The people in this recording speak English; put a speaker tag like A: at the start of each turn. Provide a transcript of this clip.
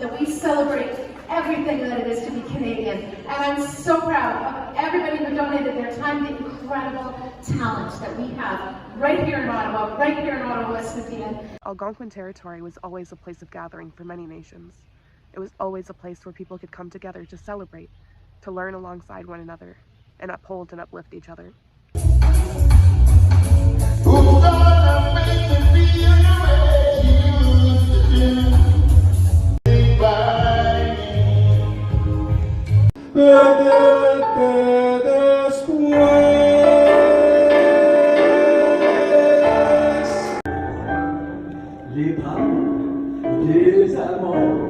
A: that we celebrate everything that it is to be Canadian. And I'm so proud of everybody who donated their time, the incredible talent that we have right here in Ottawa, right here in Ottawa, West Nepean.
B: Algonquin territory was always a place of gathering for many nations. It was always a place where people could come together to celebrate, to learn alongside one another, and uphold and uplift each other.
C: Les bras des amants